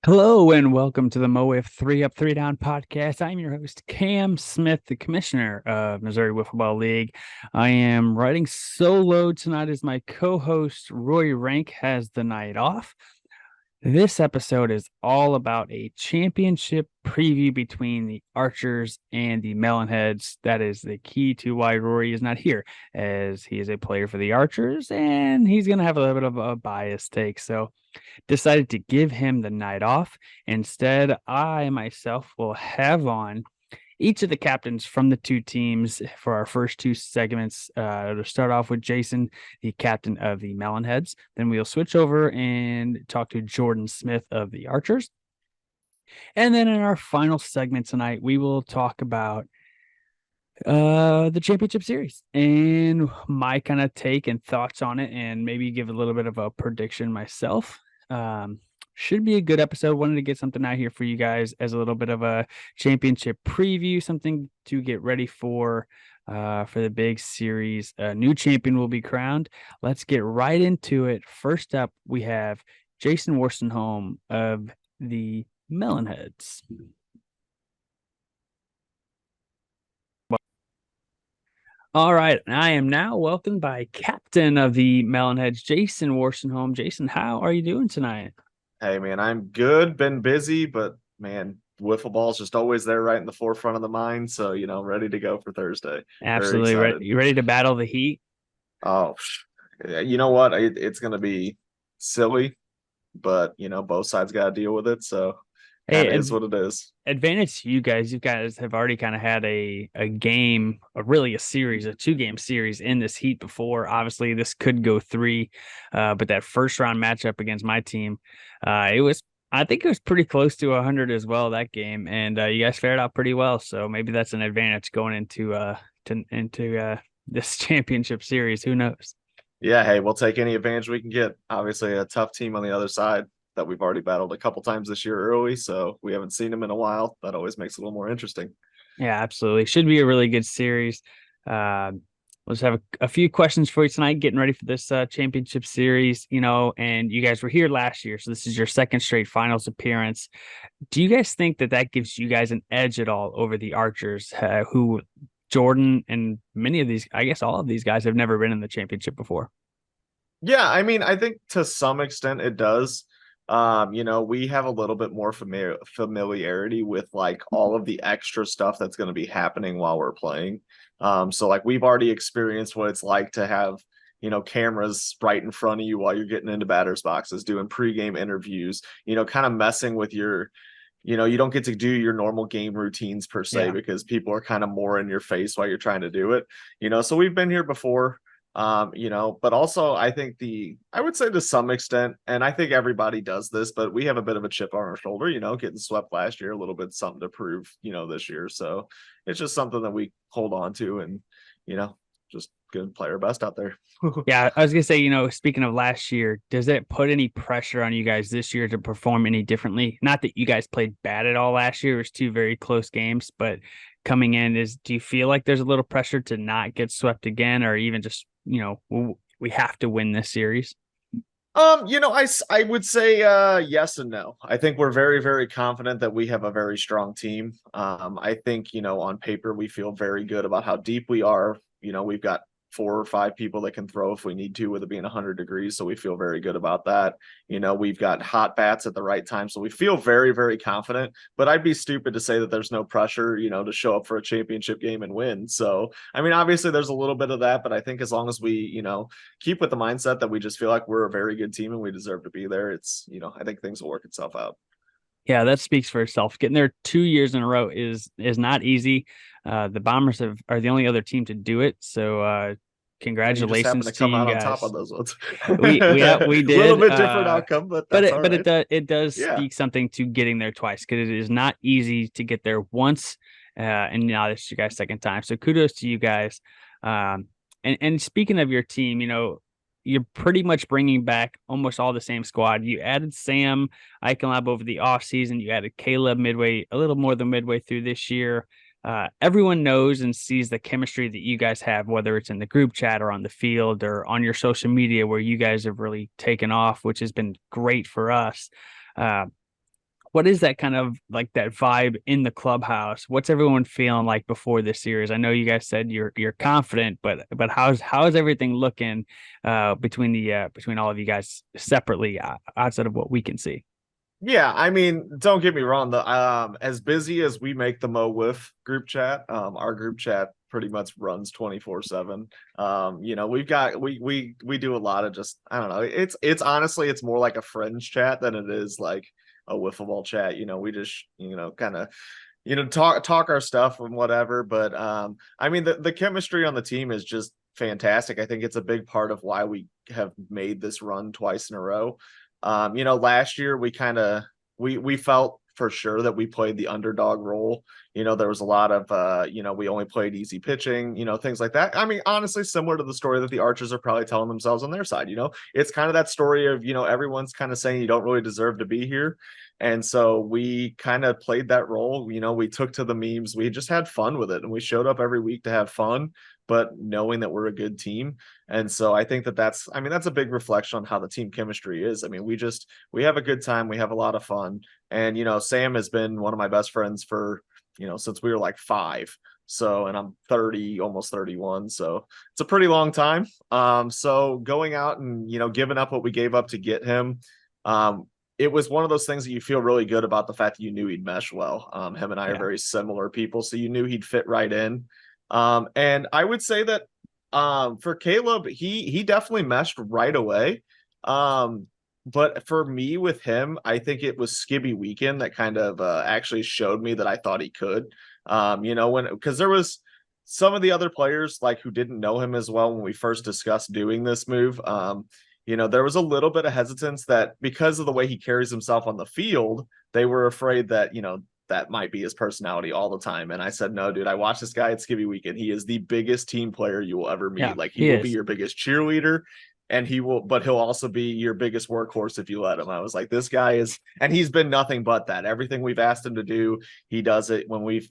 Hello and welcome to the Mo WIFF 3 Up, 3 Down podcast. I'm your host, Cam Smith, the commissioner of Missouri Wiffle Ball League. I am riding solo tonight as my co-host, Roy Rank, has the night off. This episode is all about a championship preview between the Archers and the Melonheads. That is the key to why Rory is not here, as he is a player for the Archers and he's going to have a little bit of a biased take. So decided to give him the night off. Instead, I myself will have on each of the captains from the two teams for our first two segments. To start off with Jason, the captain of the Melonheads. Then we'll switch over and talk to Jordan Smith of the Archers. And then in our final segment tonight, we will talk about the championship series and my kind of take and thoughts on it, and maybe give a little bit of a prediction myself. Should be a good episode. Wanted to get something out here for you guys as a little bit of a championship preview, something to get ready for the big series. A new champion will be crowned. Let's get right into it. First up, we have Jason Worstenholm of the Melonheads. All right, I am now welcomed by captain of the Melonheads, Jason Worstenholm. Jason, how are you doing tonight? Hey man, I'm good. Been busy, but man, wiffle ball's just always there, right in the forefront of the mind. So ready to go for Thursday. Very Absolutely. excited. You ready to battle the heat? Oh, you know what? It's gonna be silly, but both sides got to deal with it. So Hey, kind of is what it is. advantage to you guys. You guys have already kind of had a game, really a series, a 2-game series in this heat before. Obviously, this could go three, but that first round matchup against my team, I think it was pretty close to 100 as well that game, and you guys fared out pretty well. So maybe that's an advantage going into this championship series. Who knows? Yeah, hey, we'll take any advantage we can get. Obviously, a tough team on the other side that we've already battled a couple times this year early, so we haven't seen them in a while. That always makes it a little more interesting. Yeah, absolutely. Should be a really good series. Uh, let's have a few questions for you tonight, getting ready for this championship series, and you guys were here last year. So this is your second straight finals appearance. Do you guys think that gives you guys an edge at all over the Archers, who Jordan and many of these, I guess all of these guys have never been in the championship before? Yeah, I mean, I think to some extent it does. We have a little bit more familiarity with like all of the extra stuff that's going to be happening while we're playing. So like we've already experienced what it's like to have, cameras right in front of you while you're getting into batters boxes, doing pregame interviews, kind of messing with your, you don't get to do your normal game routines per se Yeah. because people are kind of more in your face while you're trying to do it. So we've been here before. But also I think I would say to some extent, and I think everybody does this, but we have a bit of a chip on our shoulder, getting swept last year, a little bit something to prove, this year. So it's just something that we hold on to and, just gonna play our best out there. Yeah, I was gonna say, speaking of last year, does it put any pressure on you guys this year to perform any differently? Not that you guys played bad at all last year; it was two very close games. But coming in, do you feel like there's a little pressure to not get swept again, or even just, we have to win this series? I would say yes and no. I think we're very, very confident that we have a very strong team. I think, on paper we feel very good about how deep we are. We've got 4 or 5 people that can throw if we need to, with it being 100 degrees. So we feel very good about that. We've got hot bats at the right time. So we feel very, very confident. But I'd be stupid to say that there's no pressure, to show up for a championship game and win. So, I mean, obviously there's a little bit of that, but I think as long as we, keep with the mindset that we just feel like we're a very good team and we deserve to be there, I think things will work itself out. Yeah, that speaks for itself. Getting there 2 years in a row is not easy. The Bombers are the only other team to do it. So And you just happen congratulations to to come you out on top guys. of those ones. We A little did. bit different outcome, but that's all But right. it does Yeah. speak something to getting there twice, because it is not easy to get there once, and now this is your guys' second time. So kudos to you guys. And speaking of your team, you're pretty much bringing back almost all the same squad. You added Sam Eichenlab over the offseason. You added Caleb a little more than midway through this year. Everyone knows and sees the chemistry that you guys have, whether it's in the group chat or on the field or on your social media, where you guys have really taken off, which has been great for us. Uh, what is that kind of like that vibe in the clubhouse? What's everyone feeling like before this series? I know you guys said you're confident, but how's everything looking between all of you guys separately outside of what we can see? Yeah, I mean, don't get me wrong. The as busy as we make the Mo Wiff group chat, our group chat pretty much runs 24/7. We do a lot of just I don't know. It's honestly it's more like a friends chat than it is like a wiffle ball chat. We just kind of talk our stuff and whatever. But I mean the chemistry on the team is just fantastic. I think it's a big part of why we have made this run twice in a row. Last year we felt for sure that we played the underdog role. There was a lot of we only played easy pitching, things like that. I mean, honestly, similar to the story that the Archers are probably telling themselves on their side. It's kind of that story of, everyone's kind of saying you don't really deserve to be here. And so we kind of played that role. We took to the memes. We just had fun with it, and we showed up every week to have fun, but knowing that we're a good team. And so I think that's a big reflection on how the team chemistry is. I mean, we have a good time. We have a lot of fun. And, Sam has been one of my best friends for, since we were like 5. So, and I'm 30, almost 31. So it's a pretty long time. So going out and, giving up what we gave up to get him, it was one of those things that you feel really good about the fact that you knew he'd mesh well. Him and I are very similar people. So you knew he'd fit right in. And I would say that for Caleb, he definitely meshed right away. But for me with him, I think it was Skibby Weekend that kind of actually showed me that I thought he could. Because there was some of the other players like who didn't know him as well when we first discussed doing this move. There was a little bit of hesitance that because of the way he carries himself on the field, they were afraid that, that might be his personality all the time. And I said, no, dude, I watched this guy at Skibby Weekend. He is the biggest team player you will ever meet. Yeah, Like he he will be is. your biggest cheerleader and he'll also be your biggest workhorse if you let him. I was like, this guy is, and he's been nothing but that. Everything we've asked him to do, he does it. When we've,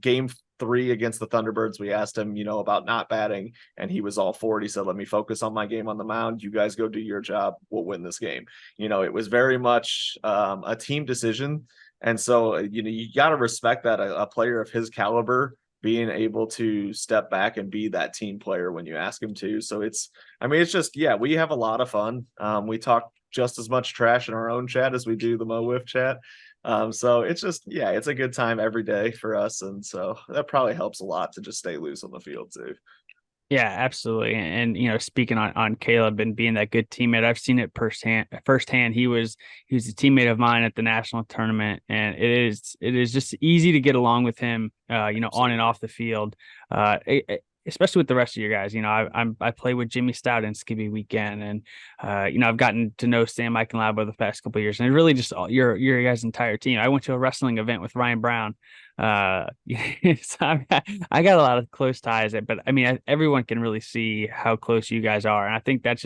game 3 against the Thunderbirds, we asked him, about not batting, and he was all for it. He said, let me focus on my game on the mound. You guys go do your job. We'll win this game. It was very much a team decision. And so, you got to respect that a player of his caliber being able to step back and be that team player when you ask him to. So it's just, yeah, we have a lot of fun. We talk just as much trash in our own chat as we do the Mo Wiff chat. So it's just, yeah, it's a good time every day for us. And so that probably helps a lot to just stay loose on the field too. Yeah, absolutely. And speaking on Caleb and being that good teammate, I've seen it firsthand. He was a teammate of mine at the national tournament, and it is just easy to get along with him, on and off the field. Especially with the rest of your guys. I play with Jimmy Stout and Skibby Weekend, and I've gotten to know Sam Eichenlab over the past couple of years, and it really just your guys' entire team. I went to a wrestling event with Ryan Brown. So I got a lot of close ties, but I mean, everyone can really see how close you guys are, and I think that's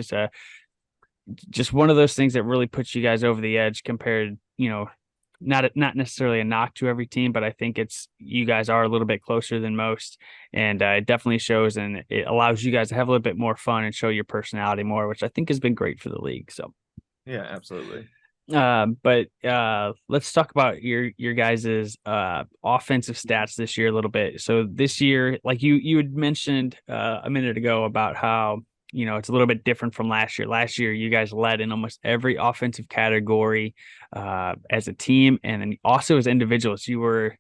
just one of those things that really puts you guys over the edge compared, not necessarily a knock to every team, but I think it's you guys are a little bit closer than most, and it definitely shows, and it allows you guys to have a little bit more fun and show your personality more, which I think has been great for the league. So yeah, absolutely. But let's talk about your guys's offensive stats this year a little bit. So this year, like you had mentioned a minute ago about how it's a little bit different from last year. Last year, you guys led in almost every offensive category as a team, and then also as individuals. You were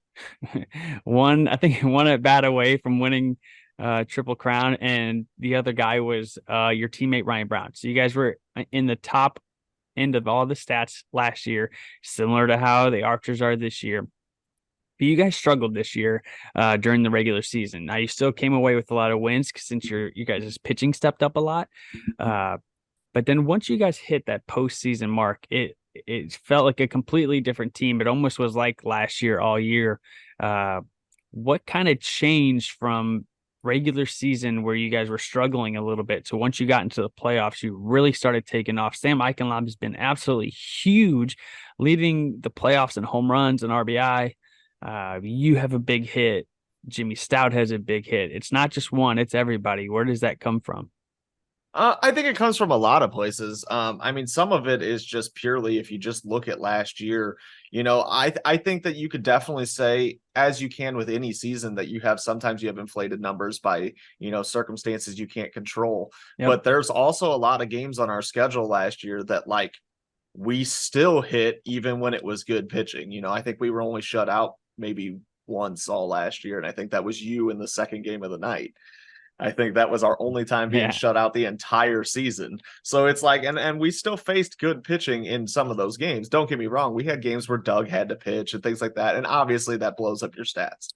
one at bat away from winning Triple Crown, and the other guy was your teammate Ryan Brown. So you guys were in the top end of all the stats last year, similar to how the Archers are this year. But you guys struggled this year during the regular season. Now you still came away with a lot of wins since you guys' pitching stepped up a lot. But then once you guys hit that postseason mark, it felt like a completely different team. It almost was like last year all year. What kind of changed from regular season where you guys were struggling a little bit? So once you got into the playoffs, you really started taking off. Sam Eichenlab has been absolutely huge, leading the playoffs in home runs and RBI. You have a big hit. Jimmy Stout has a big hit. It's not just one, it's everybody. Where does that come from? I think it comes from a lot of places. I mean, some of it is just purely if you just look at last year, I think that you could definitely say, as you can with any season, that sometimes you have inflated numbers by, circumstances you can't control. Yep. But there's also a lot of games on our schedule last year that like we still hit even when it was good pitching. I think we were only shut out maybe once all last year, and I think that was you in the second game of the night. I think that was our only time being Yeah. shut out the entire season. So it's like, and we still faced good pitching in some of those games. Don't get me wrong. We had games where Doug had to pitch and things like that. And obviously that blows up your stats.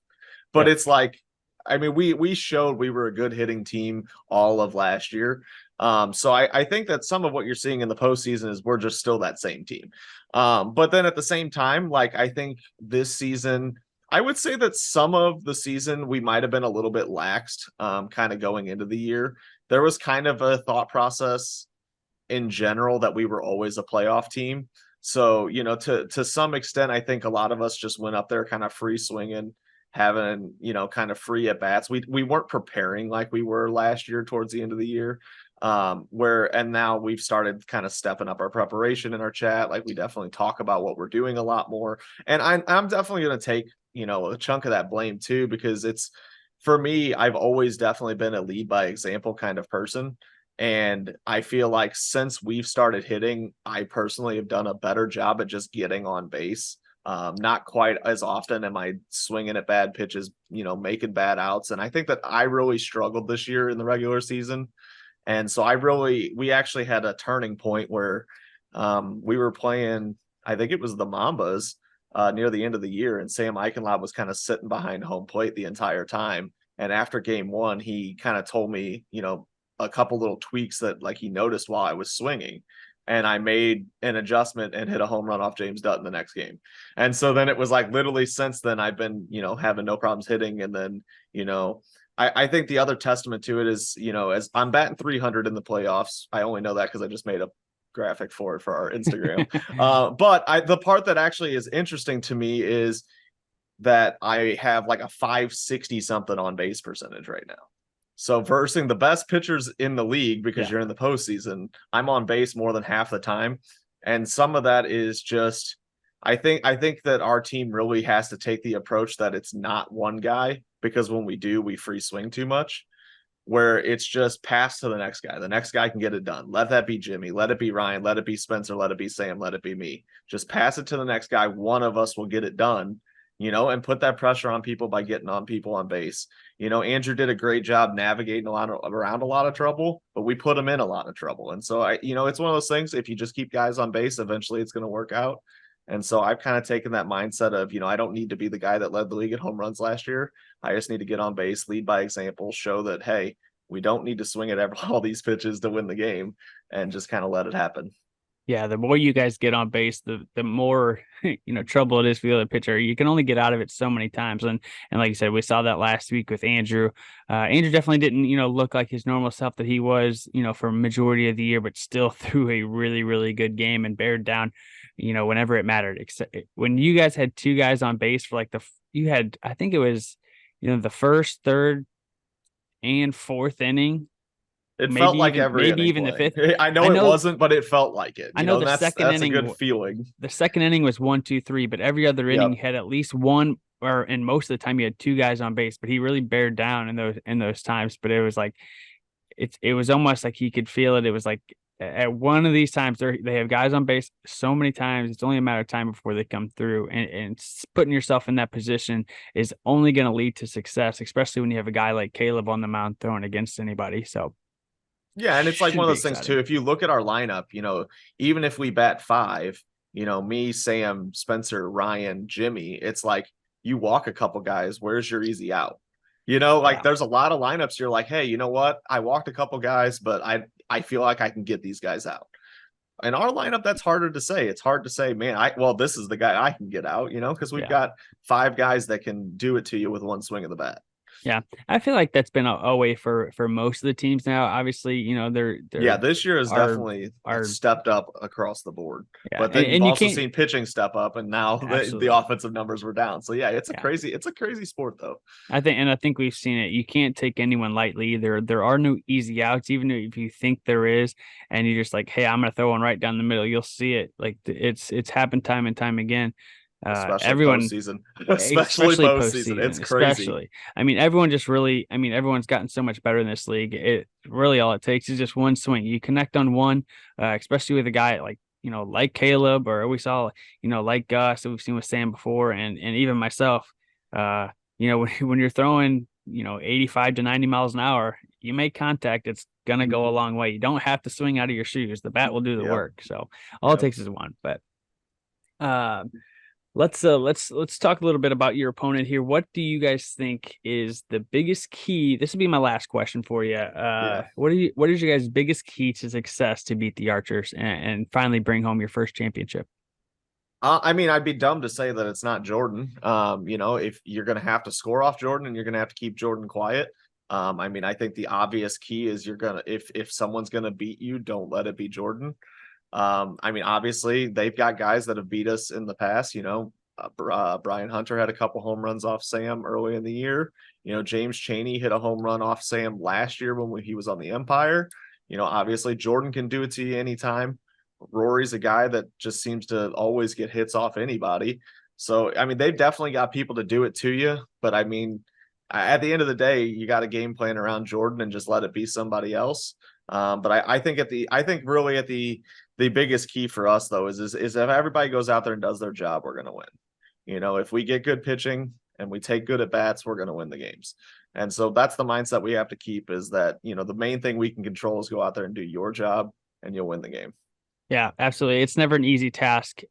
But Yep. it's like, I mean, we showed we were a good hitting team all of last year. So I think that some of what you're seeing in the postseason is we're just still that same team. But then at the same time, like I think this season, I would say that some of the season we might have been a little bit laxed, kind of going into the year. There was kind of a thought process in general that we were always a playoff team. So, to some extent, I think a lot of us just went up there kind of free swinging, having, kind of free at bats. We weren't preparing like we were last year towards the end of the year. And now we've started kind of stepping up our preparation in our chat. Like we definitely talk about what we're doing a lot more. And I'm definitely going to take, a chunk of that blame too, because it's for me, I've always definitely been a lead by example kind of person. And I feel like since we've started hitting, I personally have done a better job at just getting on base. Not quite as often am I swinging at bad pitches, making bad outs. And I think that I really struggled this year in the regular season. And so we actually had a turning point where we were playing, I think it was the Mambas near the end of the year. And Sam Eichenlaub was kind of sitting behind home plate the entire time. And after game one, he kind of told me, a couple little tweaks that like he noticed while I was swinging. And I made an adjustment and hit a home run off James Dutton the next game. And so then it was like literally since then I've been, having no problems hitting. And then, I think the other testament to it is, as I'm batting 300 in the playoffs. I only know that because I just made a graphic for it for our Instagram. But the part that actually is interesting to me is that I have like a 560 something on base percentage right now. So versing the best pitchers in the league, because Yeah. you're in the postseason, I'm on base more than half the time. And some of that is just I think that our team really has to take the approach that it's not one guy, because when we do, we free swing too much, where it's just pass to the next guy. The next guy can get it done. Let that be Jimmy. Let it be Ryan. Let it be Spencer. Let it be Sam. Let it be me. Just pass it to the next guy. One of us will get it done, and put that pressure on people by getting on people on base. Andrew did a great job navigating around a lot of trouble, but we put him in a lot of trouble. And so it's one of those things. If you just keep guys on base, eventually it's going to work out. And so I've kind of taken that mindset of, I don't need to be the guy that led the league in home runs last year. I just need to get on base, lead by example, show that, hey, we don't need to swing at all these pitches to win the game, and just kind of let it happen. Yeah, the more you guys get on base, the more trouble it is for the other pitcher. You can only get out of it so many times, and like you said, we saw that last week with Andrew. Andrew definitely didn't look like his normal self that he was for a majority of the year, but still threw a really really good game and bared down whenever it mattered. Except when you guys had two guys on base for like you had, I think it was the first, third, and fourth inning, It maybe felt like even every inning the playing. fifth. I I know it know wasn't, but it felt like it. I know And the second that's a good inning feeling. the second inning was 1, 2, 3, but every other inning Yep. you had at least one, or and most of the time you had two guys on base. But he really bared down in those times. But it was like it was almost like he could feel it. It was like at one of these times they have guys on base so many times, it's only a matter of time before they come through. And putting yourself in that position is only going to lead to success, especially when you have a guy like Caleb on the mound throwing against anybody. So Yeah, and it's like should one of be those things too. exciting. If you look at our lineup, even if we bat five, me, Sam, Spencer, Ryan, Jimmy, it's like you walk a couple guys. Where's your easy out? Like Yeah. there's a lot of lineups. You're like, hey, you know what? I walked a couple guys, but I feel like I can get these guys out. In our lineup, that's harder to say. It's hard to say, man, this is the guy I can get out, because we've Yeah. got five guys that can do it to you with one swing of the bat. Yeah, I feel like that's been a way for most of the teams now. Obviously, Yeah, they're this year has are definitely are stepped up across the board. yeah, But then you've and you also can't seen pitching step up, and now the absolutely. offensive numbers were down. So yeah, Yeah, it's a crazy sport though. I think we've seen it. You can't take anyone lightly. There are no easy outs, even if you think there is, and you're just like, hey, I'm gonna throw one right down the middle. You'll see it. Like it's happened time and time again. Especially Everyone, postseason. Especially especially postseason. It's postseason, crazy. especially. I mean, everyone just really. I mean, everyone's gotten so much better in this league. It really all it takes is just one swing. You connect on one, especially with a guy like like Caleb, or we saw like Gus that we've seen with Sam before, and even myself. Uh, when you're throwing 85 to 90 miles an hour, you make contact. It's gonna go a long way. You don't have to swing out of your shoes. The bat will do the Yep. work. So all it Yep. takes is one. But uh, let's talk a little bit about your opponent here. What do you guys think is the biggest key? This will be my last question for you. Yeah. What is your guys' biggest key to success to beat the Archers and finally bring home your first championship? I mean, I'd be dumb to say that it's not Jordan. If you're going to have to score off Jordan and you're going to have to keep Jordan quiet. I mean, I think the obvious key is if someone's going to beat you, don't let it be Jordan. I mean, obviously they've got guys that have beat us in the past. Brian Hunter had a couple home runs off Sam early in the year. James Chaney hit a home run off Sam last year when he was on the Empire. Obviously Jordan can do it to you anytime. Rory's a guy that just seems to always get hits off anybody. So, I mean, they've definitely got people to do it to you. But I mean, at the end of the day, you got a game plan around Jordan and just let it be somebody else. But I think really at the biggest key for us though is if everybody goes out there and does their job, we're going to win. If we get good pitching and we take good at bats, we're going to win the games. And so that's the mindset we have to keep is that, the main thing we can control is go out there and do your job and you'll win the game. Yeah, absolutely. It's never an easy task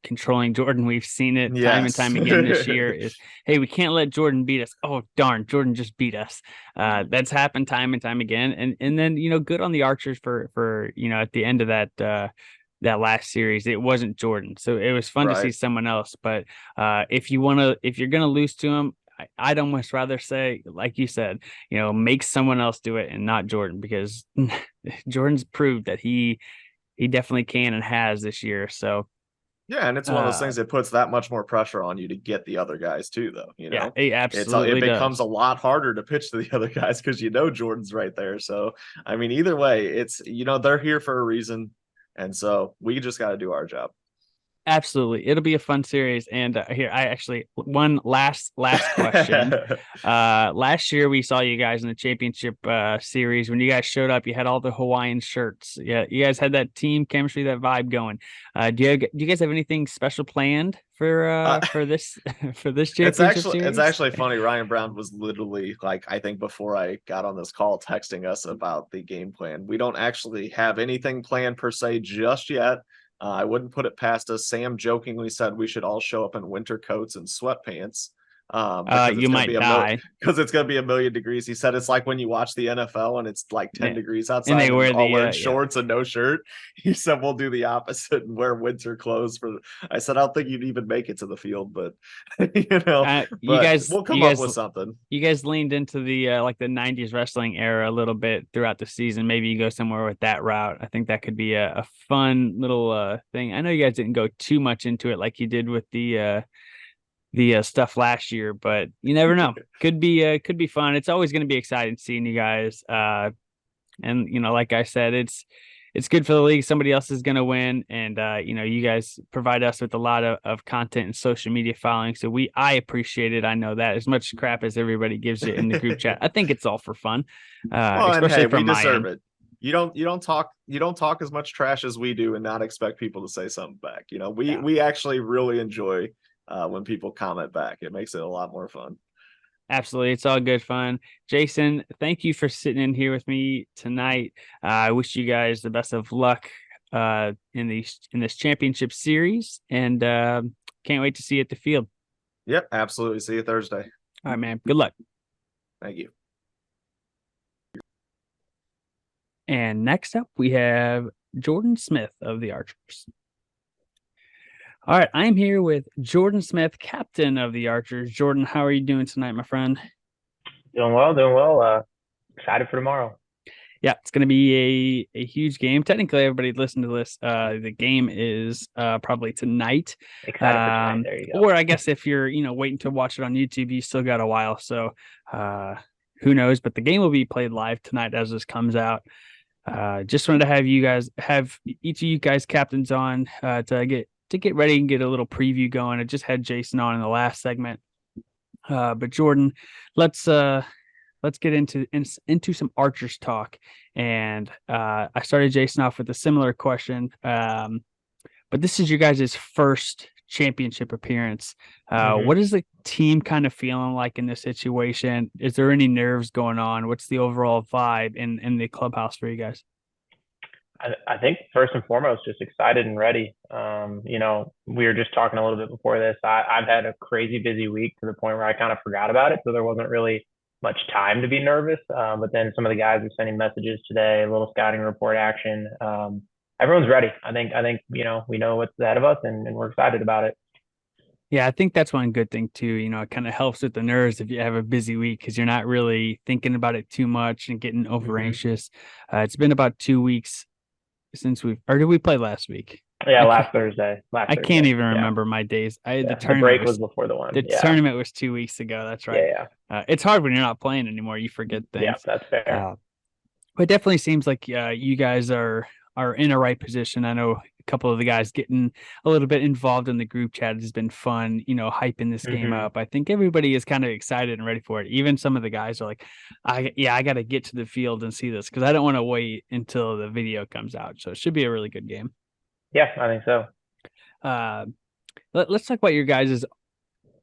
controlling Jordan. We've seen it time and Yes. time again this year is, hey, we can't let Jordan beat us. Oh, darn, Jordan just beat us. That's happened time and time again. And then, good on the Archers for at the end of that last series, it wasn't Jordan. So it was fun to see someone else. But if you're gonna lose to him, I'd almost rather say, like you said, make someone else do it and not Jordan, because Jordan's proved that he definitely can and has this year. So yeah, and it's one of those things that puts that much more pressure on you to get the other guys too, though. Yeah, it absolutely it becomes a lot harder to pitch to the other guys because Jordan's right there. So I mean, either way, it's they're here for a reason, and so we just got to do our job. Absolutely. It'll be a fun series. And here, I actually, one last question. Last year we saw you guys in the championship series. When you guys showed up, you had all the Hawaiian shirts. Yeah, you guys had that team chemistry, that vibe going. Do you guys have anything special planned for this for this championship series? It's actually funny. Ryan Brown was literally like, I think before I got on this call, texting us about the game plan. We don't actually have anything planned per se just yet. I wouldn't put it past us. Sam jokingly said we should all show up in winter coats and sweatpants. You might die because it's going to be 1,000,000 degrees. He said it's like when you watch the NFL and it's like 10 degrees outside and they wear all wearing shorts and no shirt. He said we'll do the opposite and wear winter clothes I said I don't think you'd even make it to the field, but we'll come up with something. You guys leaned into the like the 90s wrestling era a little bit throughout the season. Maybe you go somewhere with that route. I think that could be a fun little thing. I know you guys didn't go too much into it like you did with the stuff last year, but you never know. Could be fun. It's always going to be exciting seeing you guys. And like I said, it's good for the league. Somebody else is going to win, and you guys provide us with a lot of content and social media following. So I appreciate it. I know that as much crap as everybody gives you in the group chat, I think it's all for fun. Especially from we deserve it. You don't talk as much trash as we do and not expect people to say something back. We actually really enjoy when people comment back. It makes it a lot more fun. Absolutely. It's all good fun. Jason, thank you for sitting in here with me tonight. I wish you guys the best of luck in this championship series, and can't wait to see you at the field. Yep, absolutely. See you Thursday. All right, man. Good luck. Thank you. And next up, we have Jordan Smith of the Archers. All right, I'm here with Jordan Smith, captain of the Archers. Jordan, how are you doing tonight, my friend? Doing well, doing well. Excited for tomorrow. Yeah, it's going to be a huge game. Technically, everybody listen to this. The game is probably tonight. Excited for tonight. There you go. Or I guess if you're, waiting to watch it on YouTube, you still got a while. So uh, who knows? But the game will be played live tonight as this comes out. Just wanted to have each of you guys captains on to get ready and get a little preview going. I just had Jason on in the last segment. But Jordan, let's let's get into some Archers talk. And I started Jason off with a similar question. But this is your guys' first championship appearance. hmm What is the team kind of feeling like in this situation? Is there any nerves going on? What's the overall vibe in the clubhouse for you guys? I think first and foremost, just excited and ready. We were just talking a little bit before this. I've had a crazy busy week to the point where I kind of forgot about it, so there wasn't really much time to be nervous. But then some of the guys were sending messages today, a little scouting report action. Everyone's ready. I think we know what's ahead of us, and we're excited about it. Yeah, I think that's one good thing too. It kind of helps with the nerves if you have a busy week because you're not really thinking about it too much and getting over hmm anxious. It's been about 2 weeks since or did we play last week? Yeah, I can't, last Thursday. Last I can't Thursday. even Yeah, remember my days. The yeah. The tournament break was was before the one. the Yeah, tournament was 2 weeks ago. That's right. yeah, It's hard when you're not playing anymore. You forget yeah. things. That's fair. Uh, but it definitely seems like you guys are in a right position. I know a couple of the guys getting a little bit involved in the group chat has been fun, hyping this game hmm up. I think everybody is kind of excited and ready for it. Even some of the guys are like, I got to get to the field and see this because I don't want to wait until the video comes out. So it should be a really good game. Yeah, I think so. Uh, let's talk about your guys'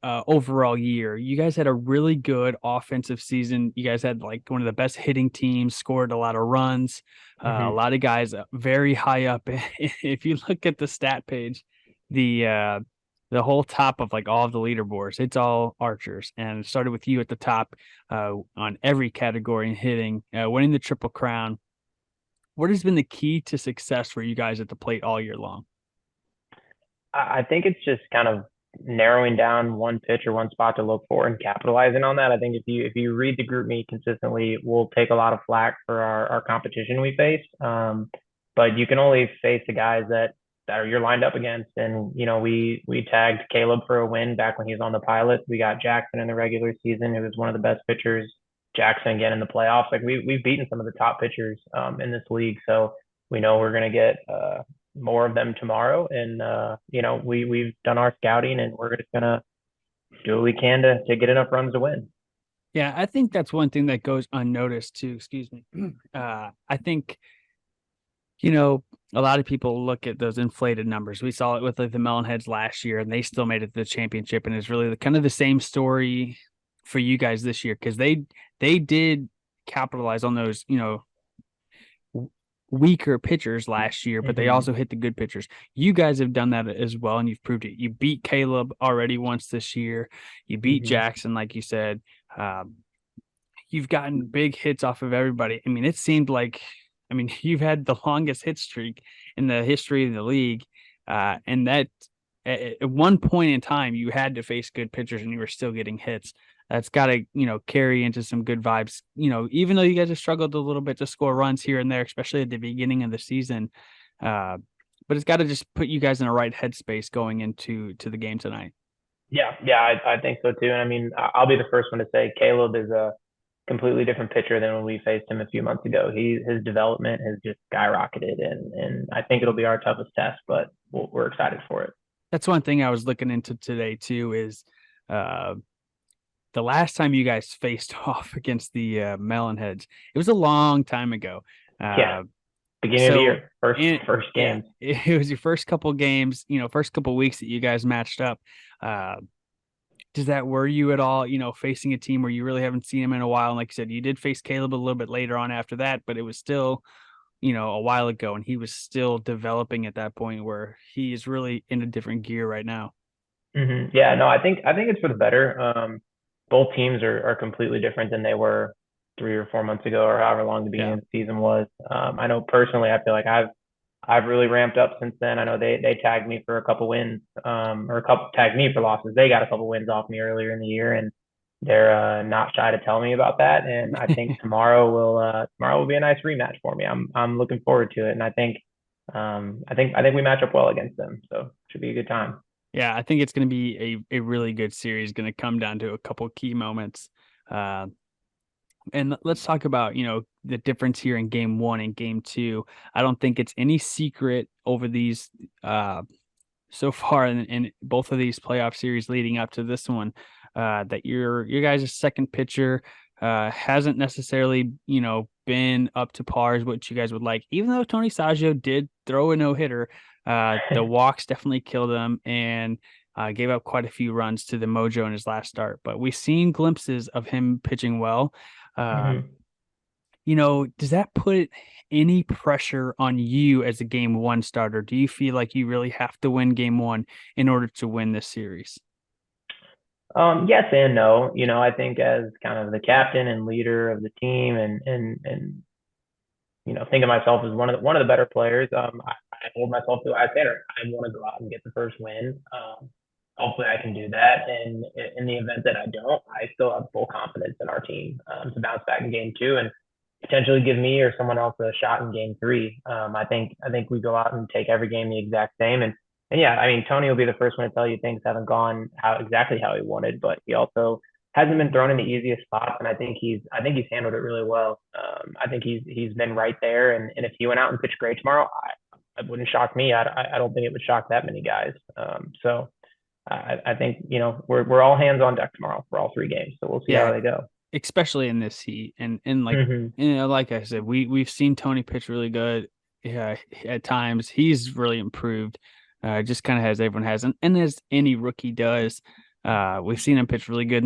overall year. You guys had a really good offensive season. You guys had like one of the best hitting teams, scored a lot of runs, a hmm lot of guys very high up. If you look at the stat page, the uh, the whole top of like all of the leaderboards, it's all Archers, and it started with you at the top on every category in hitting, winning the Triple Crown. What has been the key to success for you guys at the plate all year long? I think it's just kind of narrowing down one pitch or one spot to look for and capitalizing on that. I think if you read the group meet consistently, we'll take a lot of flack for our competition we face. But you can only face the guys that are you're lined up against. And we tagged Caleb for a win back when he was on the pilot. We got Jackson in the regular season, who was one of the best pitchers. Jackson again in the playoffs. Like we've beaten some of the top pitchers in this league, so we know we're going to get more of them tomorrow. And we've done our scouting, and we're just gonna do what we can to get enough runs to win. Yeah, I think that's one thing that goes unnoticed too. Excuse me. I think a lot of people look at those inflated numbers. We saw it with like the Melonheads last year, and they still made it to the championship. And it's really kind of the same story for you guys this year because they did capitalize on those weaker pitchers last year, but they Mm-hmm. also hit the good pitchers. You guys have done that as well, and you've proved it. You beat Caleb already once this year. You beat Mm-hmm. Jackson, like you said. Um, you've gotten big hits off of everybody. I mean, it seemed like, you've had the longest hit streak in the history of the league. And that at one point in time, you had to face good pitchers and you were still getting hits. That's got to, carry into some good vibes. Even though you guys have struggled a little bit to score runs here and there, especially at the beginning of the season. But it's got to just put you guys in the right headspace going into the game tonight. Yeah, I think so too. And I mean, I'll be the first one to say Caleb is a completely different pitcher than when we faced him a few months ago. His development has just skyrocketed, and I think it'll be our toughest test, but we're excited for it. That's one thing I was looking into today too is uh the last time you guys faced off against the Melonheads, it was a long time ago. Yeah, Uh, beginning of the so year, first in first yeah, games. it was your first couple games, first couple weeks that you guys matched up. Uh, does that worry you at all? Facing a team where you really haven't seen him in a while, and like you said, you did face Caleb a little bit later on after that, but it was still a while ago, and he was still developing at that point where he is really in a different gear right now. Yeah, no, I think it's for the better. Both teams are completely different than they were 3 or 4 months ago, or however long the beginning Yeah. of the season was. I know personally, I feel like I've really ramped up since then. I know they tagged me for a couple wins, or a couple tagged me for losses. They got a couple wins off me earlier in the year, and they're not shy to tell me about that, and I think tomorrow will be a nice rematch for me. I'm looking forward to it, and I think we match up well against them, so it should be a good time. Yeah, I think it's going to be a really good series. Going to come down to a couple key moments. Uh, and let's talk about, the difference here in game one and game two. I don't think it's any secret over these so far in both of these playoff series leading up to this one, that your guys' second pitcher hasn't necessarily, been up to par as what you guys would like. Even though Tony Saggio did throw a no-hitter, the walks definitely killed him and gave up quite a few runs to the Mojo in his last start. But we've seen glimpses of him pitching well. Um, Mhm. does that put any pressure on you as a game one starter? Do you feel like you really have to win game one in order to win this series? Yes and no. I think as kind of the captain and leader of the team, and think of myself as one of the better players. I hold myself to a high standard. I want to go out and get the first win. Hopefully, I can do that. And in the event that I don't, I still have full confidence in our team to bounce back in game two and potentially give me or someone else a shot in game three. I think we go out and take every game the exact same. And yeah, I mean, Tony will be the first one to tell you things haven't gone exactly how he wanted, but he also hasn't been thrown in the easiest spots, and I think he's handled it really well. I think he's been right there, and if he went out and pitched great tomorrow, it wouldn't shock me. I don't think it would shock that many guys. So I think we're all hands on deck tomorrow for all three games, so we'll see how Yeah, they go. especially in this heat. And like, Mm-hmm. like I said, we've seen Tony pitch really good. Yeah, at times he's really improved. Just kind of as everyone has, and as any rookie does. We've seen him pitch really good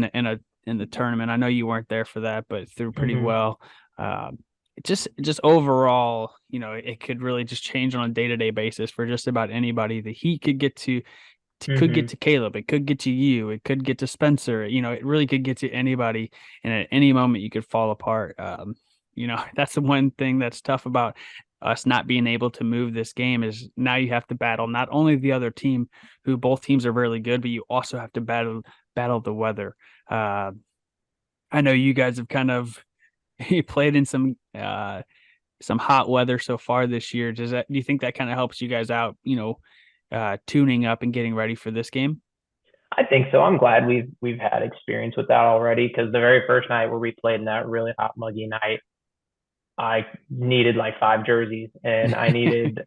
in the tournament. I know you weren't there for that, but threw pretty Mm-hmm. well. Um, just overall, it could really just change on a day-to-day basis for just about anybody. The Heat could get could get Mm-hmm. to Caleb, it could get to you, it could get to Spencer. It really could get to anybody, and at any moment you could fall apart. That's the one thing that's tough about us not being able to move this game is now you have to battle not only the other team, who both teams are really good, but you also have to battle the weather. Uh, I know you guys have kind of played in some hot weather so far this year. Do you think that kind of helps you guys out? Tuning up and getting ready for this game? I think so. I'm glad we've had experience with that already because the very first night where we played in that really hot, muggy night, I needed like five jerseys and I needed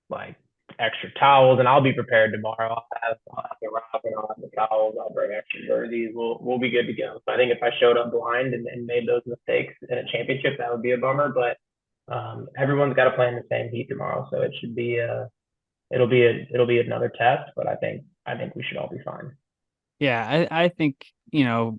like extra towels, and I'll be prepared tomorrow. I'll have the rock and I'll have the towels. I'll bring extra jerseys. We'll be good to go. So I think if I showed up blind and made those mistakes in a championship, that would be a bummer. But everyone's got to play in the same heat tomorrow, so it should be it'll be another test. But I think we should all be fine. Yeah, I think,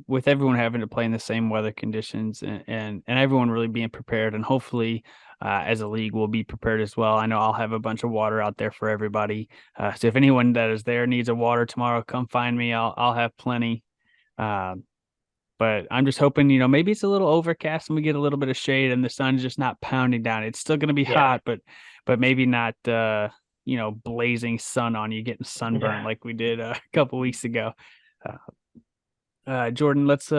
with everyone having to play in the same weather conditions and everyone really being prepared, and hopefully as a league we'll be prepared as well. I know I'll have a bunch of water out there for everybody. So if anyone that is there needs a water tomorrow, come find me. I'll have plenty. Uh, but I'm just hoping, maybe it's a little overcast and we get a little bit of shade and the sun's just not pounding down. It's still going to be Yeah, hot, but maybe not blazing sun on you, getting sunburned yeah. like we did a couple weeks ago. Uh, Jordan, let's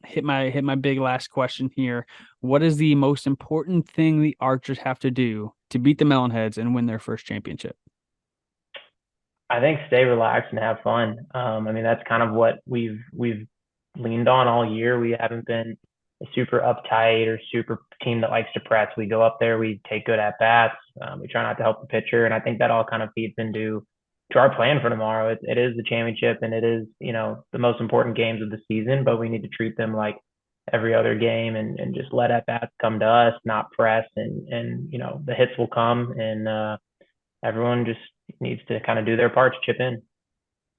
hit my big last question here. What is the most important thing the Archers have to do to beat the Melonheads and win their first championship? I think stay relaxed and have fun. I mean, that's kind of what we've leaned on all year. We haven't been a super uptight or super team that likes to press. We go up there, we take good at bats. We try not to help the pitcher, and I think that all kind of feeds into to our plan for tomorrow. It is the championship, and it is the most important games of the season. But we need to treat them like every other game, and just let at bats come to us, not press, and the hits will come, and everyone just needs to kind of do their part to chip in.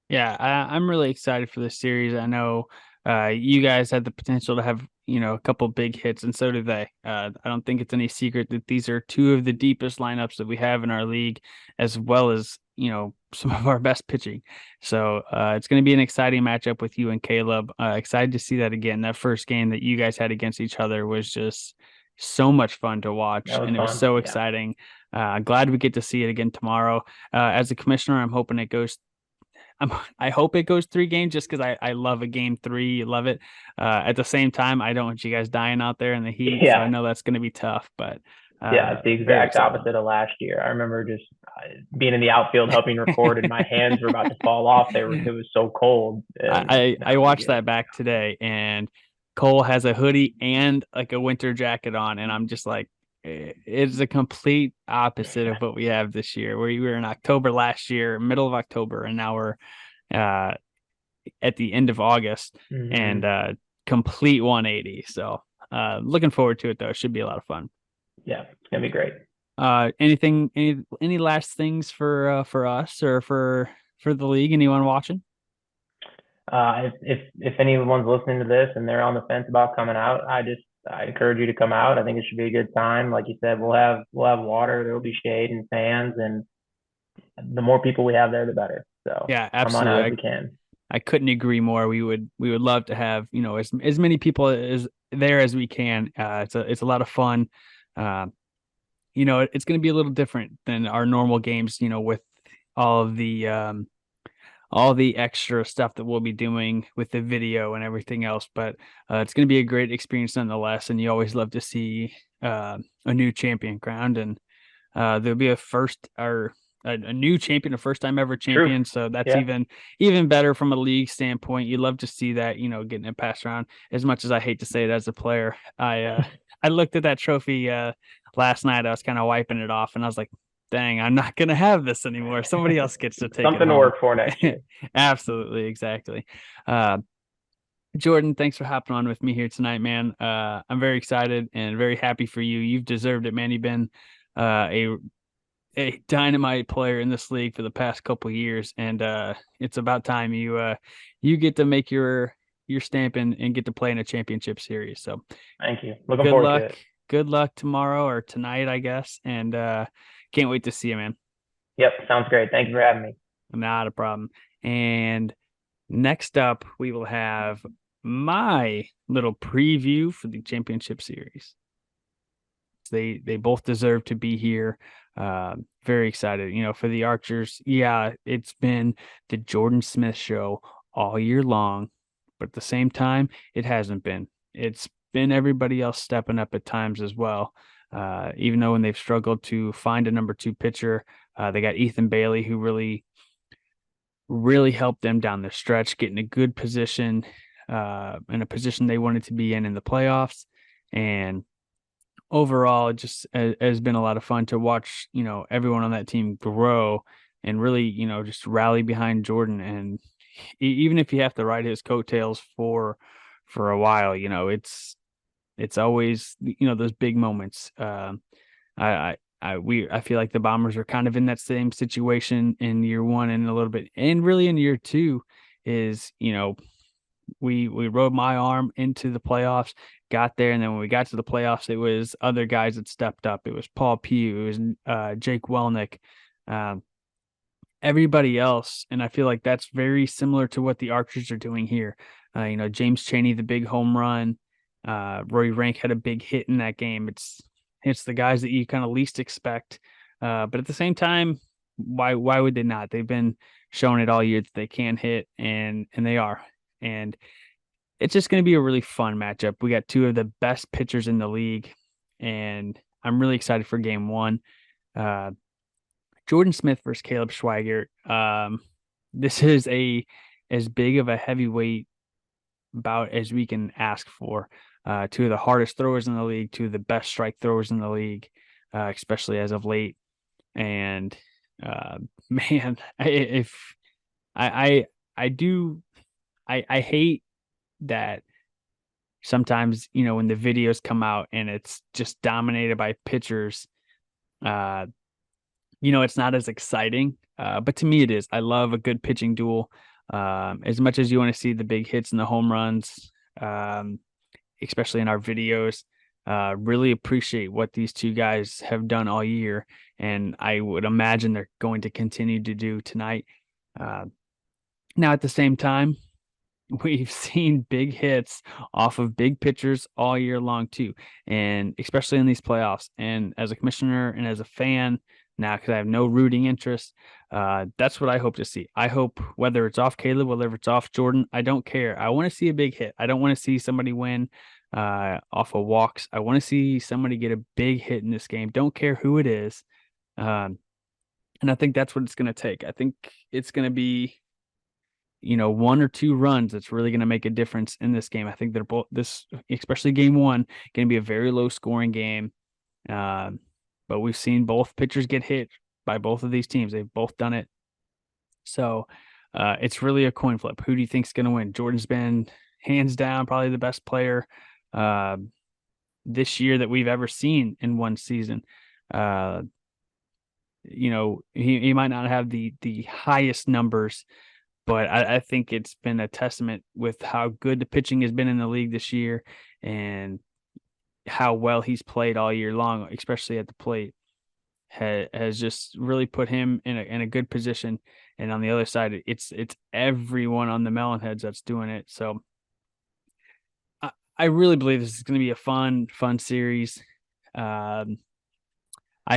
Yeah, I'm really excited for this series. I know you guys had the potential to have, a couple big hits, and so do they. I don't think it's any secret that these are two of the deepest lineups that we have in our league, as well as, some of our best pitching. So it's going to be an exciting matchup with you and Caleb. Excited to see that again. That first game that you guys had against each other was just so much fun to watch, That was and it was fun. so Yeah. exciting. Glad we get to see it again tomorrow. As a commissioner, I'm hoping it goes I hope it goes 3 games just because I love a game 3. Love it. At the same time, I don't want you guys dying out there in the heat. So I know that's going to be tough, but yeah, it's the very exact excited. opposite of last year. I remember just being in the outfield helping record, and my hands were about to fall off. It was so cold. I watched that back today, and Cole has a hoodie and like a winter jacket on, and I'm just like, it's a complete opposite of what we have this year. We were in October last year, middle of October, and now we're uh, at the end of August, and complete 180. So looking forward to it though. It should be a lot of fun. Yeah, it's gonna be great. Any last things for us or for the league? Anyone watching? If anyone's listening to this and they're on the fence about coming out, I encourage you to come out. I think it should be a good time. Like you said, we'll have water, there will be shade and fans, and the more people we have there, the better. So Yeah, come on out absolutely. if you can. I couldn't agree more. We would love to have, as many people as there as we can. It's a lot of fun. It's going to be a little different than our normal games, with all of all the extra stuff that we'll be doing with the video and everything else. But it's going to be a great experience nonetheless. And you always love to see a new champion crowned, and there'll be a new champion, a first time ever champion. True. So that's Yeah. even better from a league standpoint. You love to see that, getting it passed around. As much as I hate to say it as a player, I looked at that trophy last night. I was kind of wiping it off, and I was like, dang, I'm not gonna have this anymore. Somebody else gets to take Something it to work for next year. Absolutely, exactly. Jordan, thanks for hopping on with me here tonight, man. I'm very excited and very happy for you. You've deserved it, man. You've been a dynamite player in this league for the past couple of years, and it's about time you get to make your stamp and get to play in a championship series. So thank you. Looking forward to it. Good luck tomorrow or tonight, I guess, and can't wait to see you, man. Yep, sounds great. Thank you for having me. Not a problem. And next up, we will have my little preview for the championship series. They both deserve to be here. Very excited, for the Archers. Yeah, it's been the Jordan Smith show all year long, but at the same time, it hasn't been. It's been everybody else stepping up at times as well. Even though when they've struggled to find a number 2 pitcher, they got Ethan Bailey, who really helped them down the stretch, getting a good position, in a position they wanted to be in the playoffs. And overall, it just has been a lot of fun to watch, everyone on that team grow and really, just rally behind Jordan. And even if you have to ride his coattails for a while, it's always, those big moments. I feel like the Bombers are kind of in that same situation in year 1 and a little bit, and really in year 2 is, we rode my arm into the playoffs, got there, and then when we got to the playoffs, it was other guys that stepped up. It was Paul Pugh, it was Jake Welnick, everybody else, and I feel like that's very similar to what the Archers are doing here. James Chaney, the big home run, Roy Rank had a big hit in that game. It's the guys that you kind of least expect, but at the same time, why would they not? They've been showing it all year that they can hit, and they are. And it's just going to be a really fun matchup. We got 2 of the best pitchers in the league, and I'm really excited for game 1. Jordan Smith versus Caleb Schweigert. This is as big of a heavyweight bout as we can ask for. 2 of the hardest throwers in the league, 2 of the best strike throwers in the league, especially as of late. And man, if I hate that sometimes, when the videos come out and it's just dominated by pitchers, it's not as exciting. But to me, it is. I love a good pitching duel. As much as you want to see the big hits and the home runs, especially in our videos, really appreciate what these 2 guys have done all year. And I would imagine they're going to continue to do tonight. Now, at the same time, we've seen big hits off of big pitchers all year long too, and especially in these playoffs. And as a commissioner and as a fan, now because I have no rooting interest. That's what I hope to see. I hope whether it's off Caleb, whether it's off Jordan, I don't care. I want to see a big hit. I don't want to see somebody win off of walks. I want to see somebody get a big hit in this game. Don't care who it is. And I think that's what it's going to take. I think it's going to be, one or two runs that's really going to make a difference in this game. I think they're both especially game one, going to be a very low scoring game. But we've seen both pitchers get hit by both of these teams. They've both done it. So it's really a coin flip. Who do you think is going to win? Jordan's been hands down probably the best player this year that we've ever seen in one season. He might not have the highest numbers, but I think it's been a testament with how good the pitching has been in the league this year and how well he's played all year long, especially at the plate, has just really put him in a good position. And on the other side, it's everyone on the Melonheads that's doing it. So I really believe this is going to be a fun series. I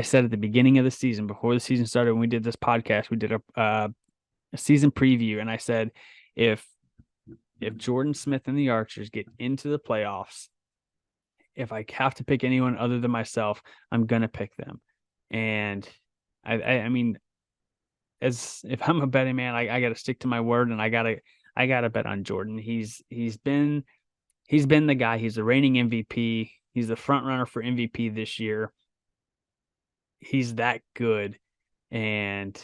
said at the beginning of the season, before the season started, when we did this podcast, we did a season preview, and I said, if Jordan Smith and the Archers get into the playoffs, if I have to pick anyone other than myself, I'm gonna pick them. And I mean, as if I'm a betting man, I got to stick to my word, and I gotta bet on Jordan. He's been the guy. He's the reigning MVP. He's the front runner for MVP this year. He's that good, and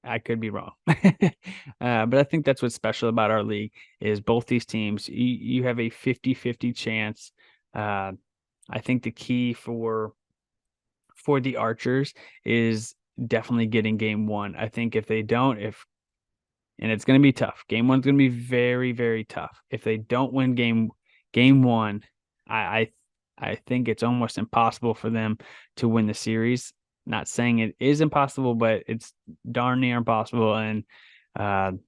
I could be wrong. But I think that's what's special about our league is both these teams, you have a 50-50 chance. I think the key for the Archers is definitely getting game one. I think if they don't, and it's going to be tough. Game one's going to be very, very tough. If they don't win game one, I think it's almost impossible for them to win the series. Not saying it is impossible, but it's darn near impossible. And the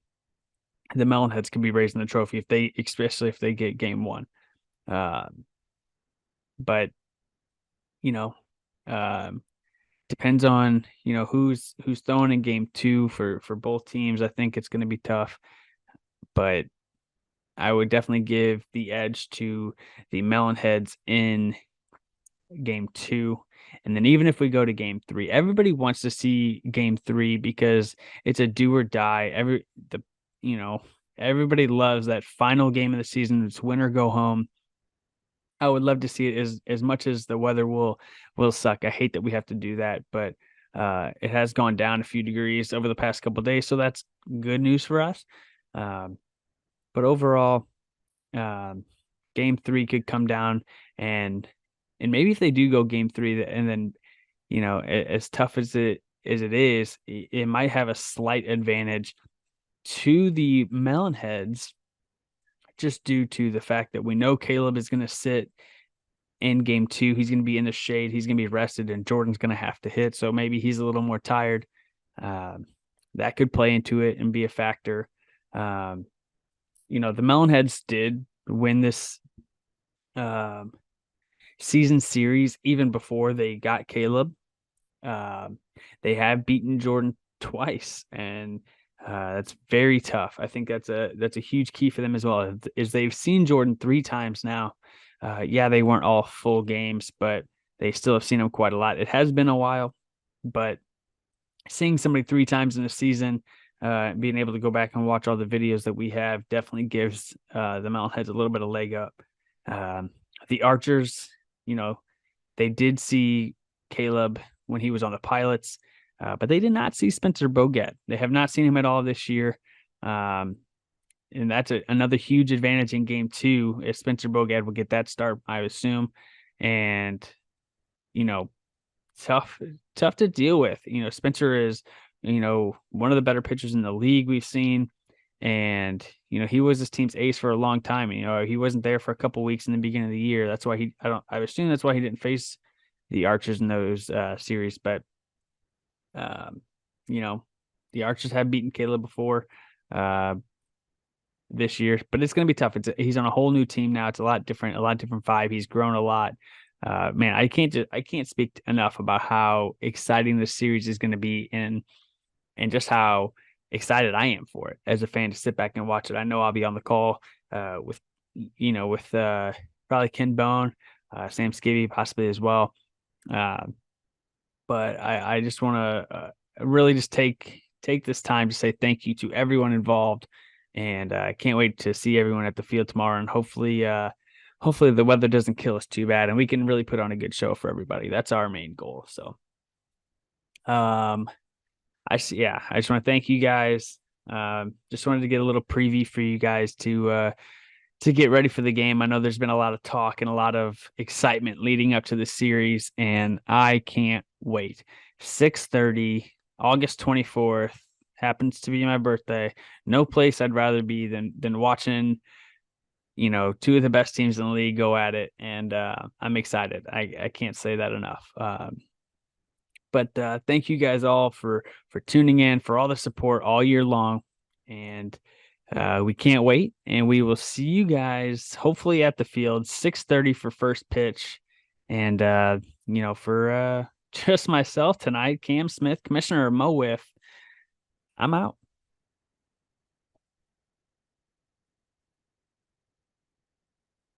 Melonheads could be raising the trophy especially if they get game one. But depends on who's throwing in game two for both teams. I think it's going to be tough, but I would definitely give the edge to the Melonheads in game two. And then even if we go to game three, everybody wants to see game three because it's a do or die. Everybody loves that final game of the season. It's win or go home. I would love to see it as much as the weather will suck. I hate that we have to do that, but it has gone down a few degrees over the past couple of days, so that's good news for us. But overall, game three could come down, and maybe if they do go game three, and then as tough as it is, it might have a slight advantage to the Melonheads, just due to the fact that we know Caleb is going to sit in game two. He's going to be in the shade. He's going to be rested, and Jordan's going to have to hit. So maybe he's a little more tired. That could play into it and be a factor. The Melonheads did win this season series even before they got Caleb. They have beaten Jordan twice, and that's very tough. I think that's a huge key for them as well, is they've seen Jordan 3 times now. They weren't all full games, but they still have seen him quite a lot. It has been a while, but seeing somebody 3 times in a season, being able to go back and watch all the videos that we have definitely gives the Melonheads a little bit of leg up. The Archers, they did see Caleb when he was on the Pilots, but they did not see Spencer Bogat. They have not seen him at all this year. And that's another huge advantage in game 2 if Spencer Bogat will get that start, I assume. And, tough to deal with. Spencer is, one of the better pitchers in the league we've seen. And, he was this team's ace for a long time. He wasn't there for a couple weeks in the beginning of the year. That's why I assume that's why he didn't face the Archers in those series. But, the Archers have beaten Caleb before this year, but it's going to be tough. He's on a whole new team now. It's a lot different vibe. He's grown a lot. man, I can't speak enough about how exciting this series is going to be, and just how excited I am for it as a fan to sit back and watch it. I know I'll be on the call with probably Ken Bone, Sam Skibby possibly as well. But I just want to really just take this time to say thank you to everyone involved, and I can't wait to see everyone at the field tomorrow, and hopefully the weather doesn't kill us too bad, and we can really put on a good show for everybody. That's our main goal. So, I just want to thank you guys. Just wanted to get a little preview for you guys to get ready for the game. I know there's been a lot of talk and a lot of excitement leading up to the series, and I can't wait. 6:30, August 24th, happens to be my birthday. No place I'd rather be than watching, two of the best teams in the league go at it, and I'm excited. I can't say that enough. But thank you guys all for tuning in, for all the support all year long, and we can't wait, and we will see you guys hopefully at the field 6:30 for first pitch. And for just myself tonight, Cam Smith, Commissioner of Mo WIFF, I'm out.